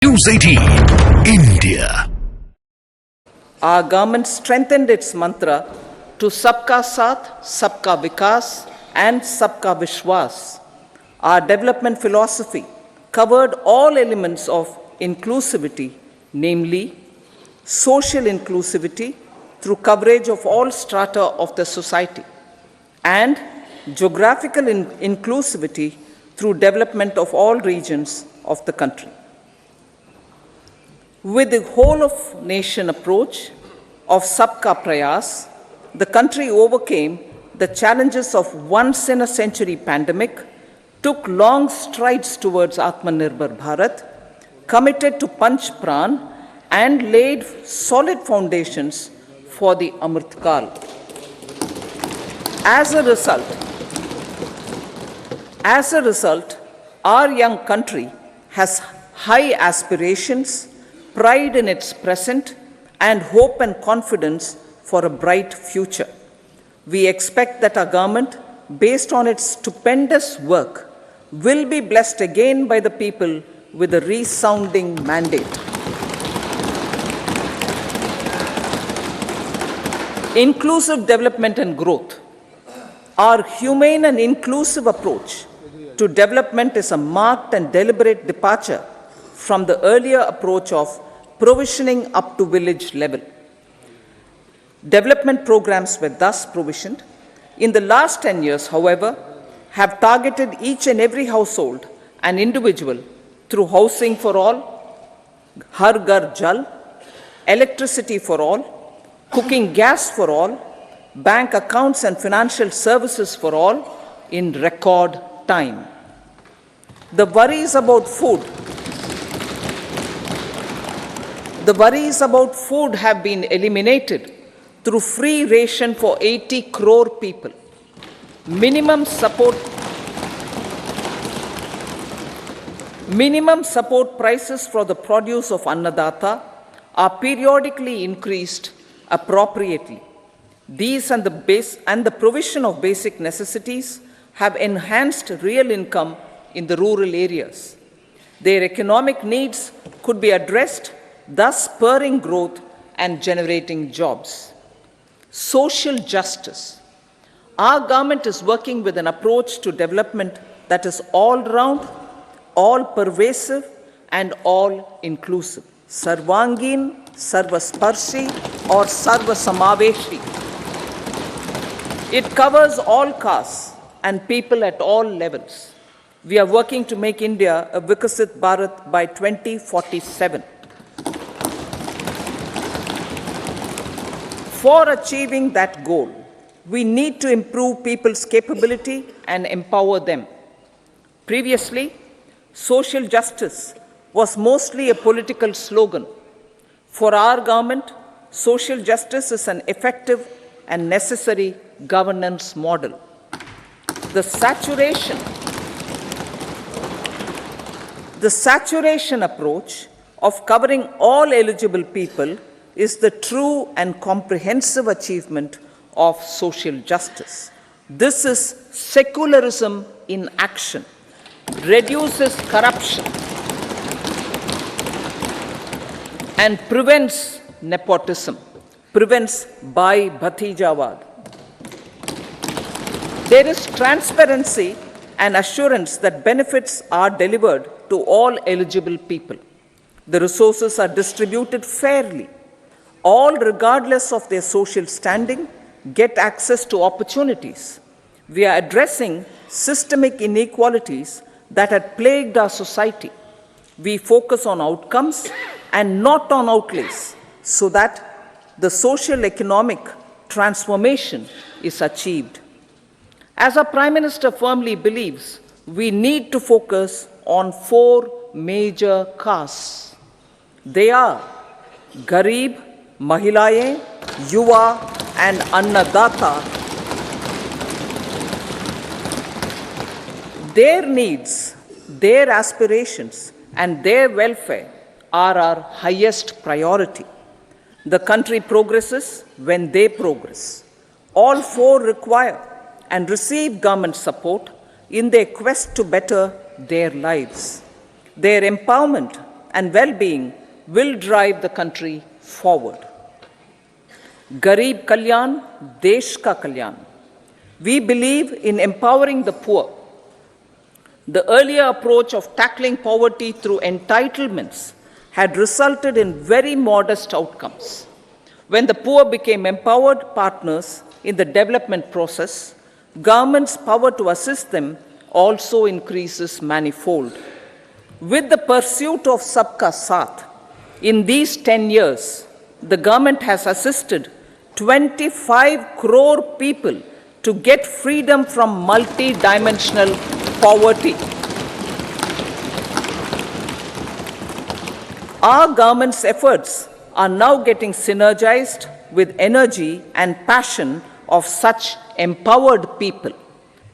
News 18 India. Our government strengthened its mantra to Sabka Saath, Sabka Vikas and Sabka Vishwas. Our development philosophy covered all elements of inclusivity, namely social inclusivity through coverage of all strata of the society and geographical inclusivity through development of all regions of the country. With the whole of nation approach of Sabka Prayas, the country overcame the challenges of once in a century pandemic, took long strides towards Atmanirbhar Bharat, committed to Panch Pran, and laid solid foundations for the Amrit Kal. As a result, our young country has high aspirations, pride in its present, and hope and confidence for a bright future. We expect that our government, based on its stupendous work, will be blessed again by the people with a resounding mandate. Inclusive development and growth. Our humane and inclusive approach to development is a marked and deliberate departure from the earlier approach of provisioning up to village level. Development programs were thus provisioned. In the last 10 years, however, have targeted each and every household and individual through housing for all, Har Ghar Jal, electricity for all, cooking gas for all, bank accounts and financial services for all in record time. The worries about food have been eliminated through free ration for 80 crore people. Minimum support prices for the produce of Annadata are periodically increased appropriately. These and the provision of basic necessities have enhanced real income in the rural areas. Their economic needs could be addressed, thus spurring growth and generating jobs. Social justice. Our government is working with an approach to development that is all-round, all-pervasive, and all-inclusive. Sarvangin, Sarvasparshi, or Sarvasamaveshi. It covers all castes and people at all levels. We are working to make India a Vikasit Bharat by 2047. For achieving that goal, we need to improve people's capability and empower them. Previously, social justice was mostly a political slogan. For our government, social justice is an effective and necessary governance model. The saturation approach of covering all eligible people is the true and comprehensive achievement of social justice. This is secularism in action, reduces corruption, and prevents nepotism, prevents Bhai Bhatijawad. There is transparency and assurance that benefits are delivered to all eligible people. The resources are distributed fairly. All, regardless of their social standing, get access to opportunities. We are addressing systemic inequalities that had plagued our society. We focus on outcomes and not on outlays so that the social economic transformation is achieved. As our Prime Minister firmly believes, we need to focus on 4 major castes. They are Garib, Mahilaye, Yuva, and Annadata. Their needs, their aspirations, and their welfare are our highest priority. The country progresses when they progress. All 4 require and receive government support in their quest to better their lives. Their empowerment and well-being will drive the country forward. Garib Kalyan, Desh Ka Kalyan. We believe in empowering the poor. The earlier approach of tackling poverty through entitlements had resulted in very modest outcomes. When the poor became empowered partners in the development process, government's power to assist them also increases manifold. With the pursuit of Sabka Saath, in these 10 years, the government has assisted 25 crore people to get freedom from multi-dimensional poverty. Our government's efforts are now getting synergized with energy and passion of such empowered people.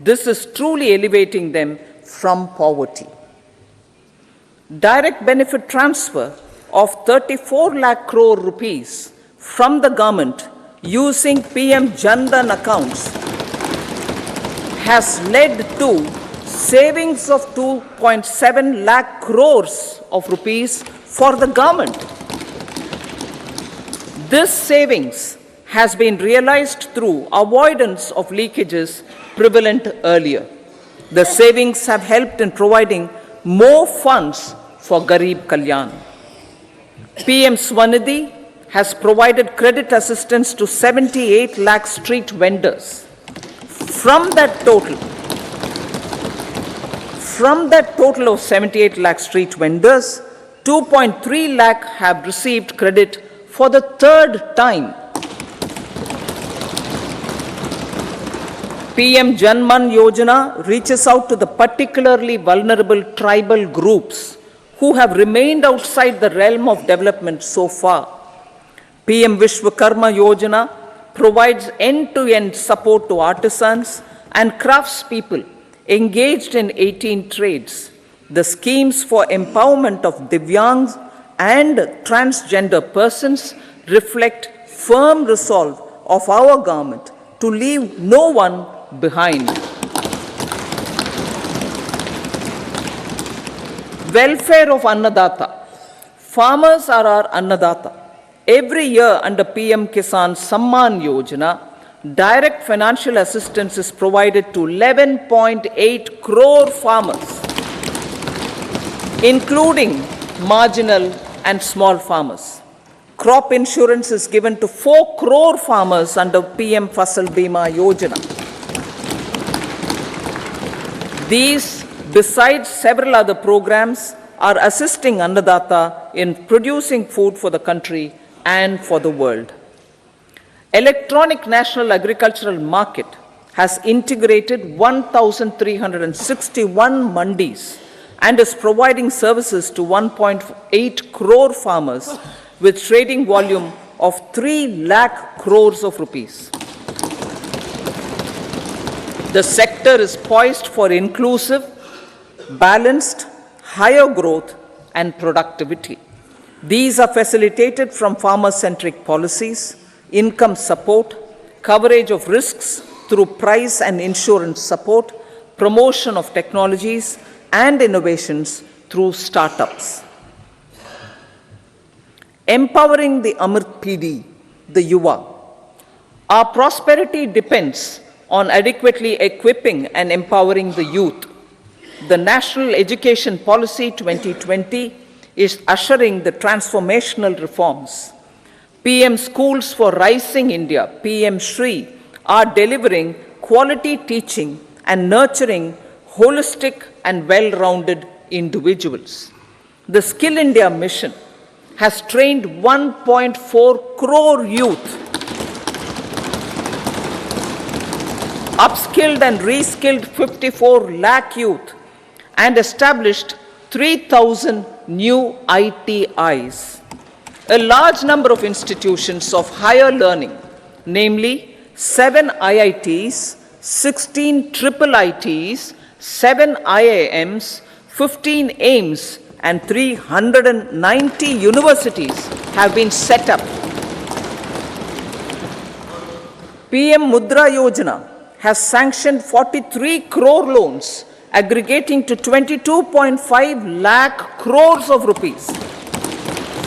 This is truly elevating them from poverty. Direct benefit transfer of 34 lakh crore rupees from the government using PM Jan Dhan accounts has led to savings of 2.7 lakh crores of rupees for the government. This savings has been realized through avoidance of leakages prevalent earlier. The savings have helped in providing more funds for Garib Kalyan. PM Swanidhi has provided credit assistance to 78 lakh street vendors. From that total of 78 lakh street vendors, 2.3 lakh have received credit for the third time. PM Janman Yojana reaches out to the particularly vulnerable tribal groups who have remained outside the realm of development so far. PM Vishwakarma Yojana provides end-to-end support to artisans and craftspeople engaged in 18 trades. The schemes for empowerment of Divyangs and transgender persons reflect firm resolve of our government to leave no one behind. Welfare of Annadata. Farmers are our Annadata. Every year under PM Kisan Samman Yojana, direct financial assistance is provided to 11.8 crore farmers, including marginal and small farmers. Crop insurance is given to 4 crore farmers under PM Fasal Bima Yojana. These, besides several other programs, are assisting Annadata in producing food for the country and for the world. Electronic National Agricultural Market has integrated 1,361 mandis and is providing services to 1.8 crore farmers with trading volume of 3 lakh crores of rupees. The sector is poised for inclusive, balanced, higher growth and productivity. These are facilitated from farmer-centric policies, income support, coverage of risks through price and insurance support, promotion of technologies and innovations through startups. Empowering the Amrit PD, the Yuva. Our prosperity depends on adequately equipping and empowering the youth. The National Education Policy 2020 is ushering the transformational reforms. PM Schools for Rising India, PM Shri, are delivering quality teaching and nurturing holistic and well-rounded individuals. The Skill India mission has trained 1.4 crore youth, upskilled and reskilled 54 lakh youth, and established 3,000 new ITIs. A large number of institutions of higher learning, namely 7 IITs, 16 triple ITs, 7 IIMs, 15 AIMS, and 390 universities have been set up. PM Mudra Yojana has sanctioned 43 crore loans aggregating to 22.5 lakh crores of rupees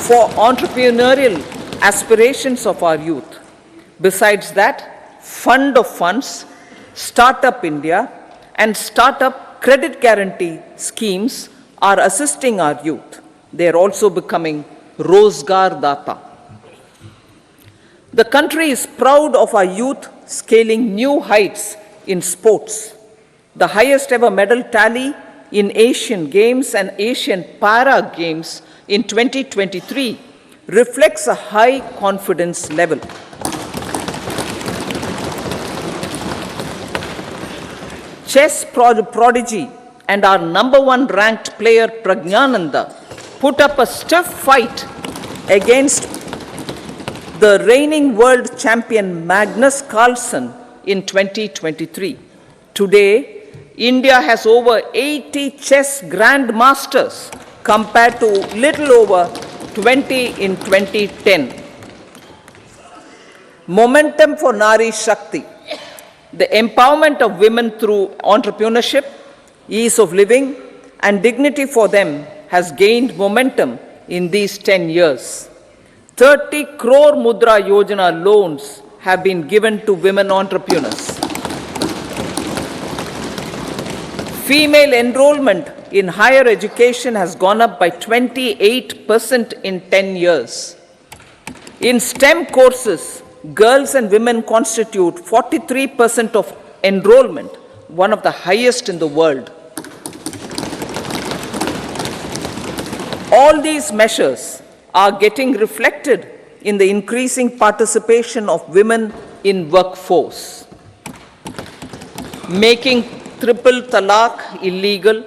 for entrepreneurial aspirations of our youth. Besides that, Fund of Funds, Startup India, and Startup Credit Guarantee schemes are assisting our youth. They are also becoming Rozgar Data. The country is proud of our youth scaling new heights in sports. The highest ever medal tally in Asian Games and Asian Para Games in 2023 reflects a high confidence level. Chess prodigy and our number one ranked player Pragyananda put up a stiff fight against the reigning world champion Magnus Carlsen in 2023. Today, India has over 80 chess grandmasters compared to little over 20 in 2010. Momentum for Nari Shakti. The empowerment of women through entrepreneurship, ease of living, and dignity for them has gained momentum in these 10 years. 30 crore Mudra Yojana loans have been given to women entrepreneurs. Female enrollment in higher education has gone up by 28% in 10 years. In STEM courses, girls and women constitute 43% of enrollment, one of the highest in the world. All these measures are getting reflected in the increasing participation of women in workforce. Making triple talaq illegal,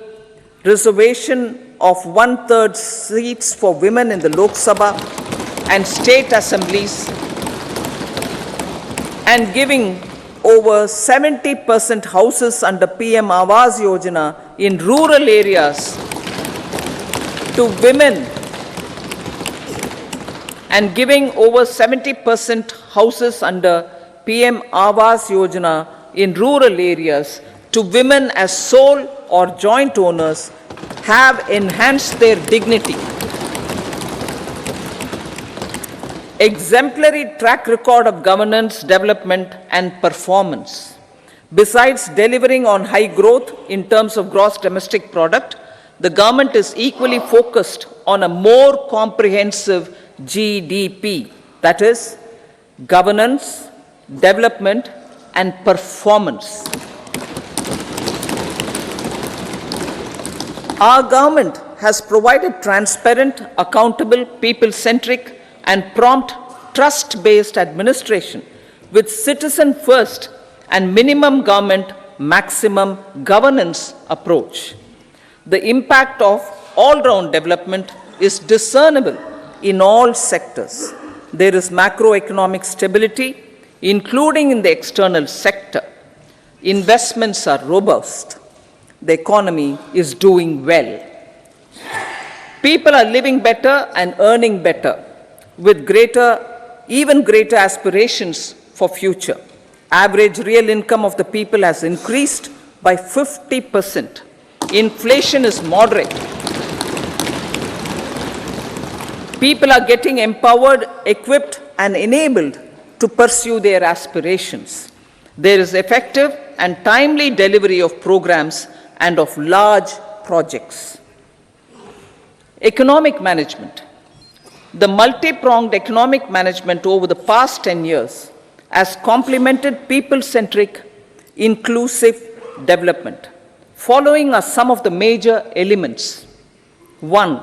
reservation of 1/3 seats for women in the Lok Sabha and state assemblies, and giving over 70% houses under PM Awas Yojana in rural areas to women, and giving over 70% houses under PM Awas Yojana in rural areas to women as sole or joint owners have enhanced their dignity. Exemplary track record of governance, development, and performance. Besides delivering on high growth in terms of gross domestic product, the government is equally focused on a more comprehensive GDP, that is, governance, development, and performance. Our government has provided transparent, accountable, people-centric, and prompt, trust-based administration with citizen-first and minimum government, maximum governance approach. The impact of all-round development is discernible in all sectors. There is macroeconomic stability, including in the external sector. Investments are robust. The economy is doing well. People are living better and earning better, with even greater aspirations for future. Average real income of the people has increased by 50%. Inflation is moderate. People are getting empowered, equipped, and enabled to pursue their aspirations. There is effective and timely delivery of programs and of large projects. Economic management. The multi-pronged economic management over the past 10 years has complemented people-centric, inclusive development. Following are some of the major elements. 1.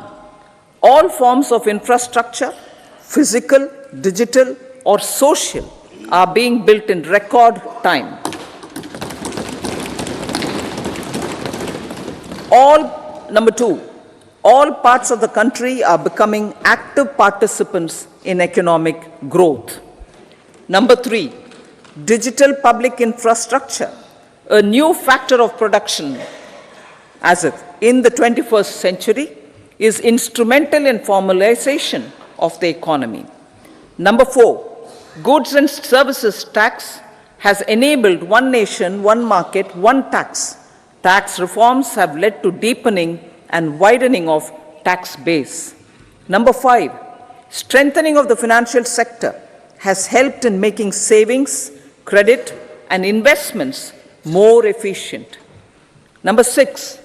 All forms of infrastructure, physical, digital, or social, are being built in record time. Number 2, all parts of the country are becoming active participants in economic growth. Number 3, digital public infrastructure, a new factor of production as if in the 21st century, is instrumental in formalization of the economy. Number 4, goods and services tax has enabled one nation, one market, one tax Tax reforms have led to deepening and widening of tax base. Number 5, strengthening of the financial sector has helped in making savings, credit, and investments more efficient. Number 6,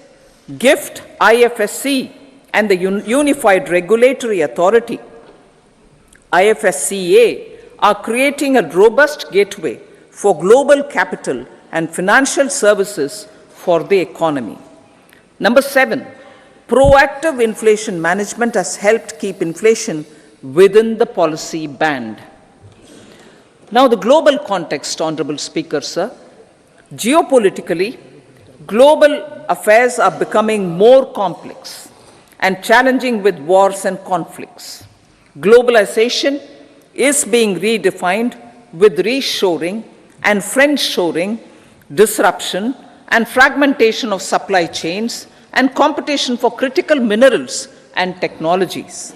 GIFT IFSC and the Unified Regulatory Authority, IFSCA, are creating a robust gateway for global capital and financial services for the economy. Number 7, proactive inflation management has helped keep inflation within the policy band. Now, the global context, Honorable Speaker, sir. Geopolitically, global affairs are becoming more complex and challenging with wars and conflicts. Globalization is being redefined with reshoring and friendshoring, disruption and fragmentation of supply chains, and competition for critical minerals and technologies.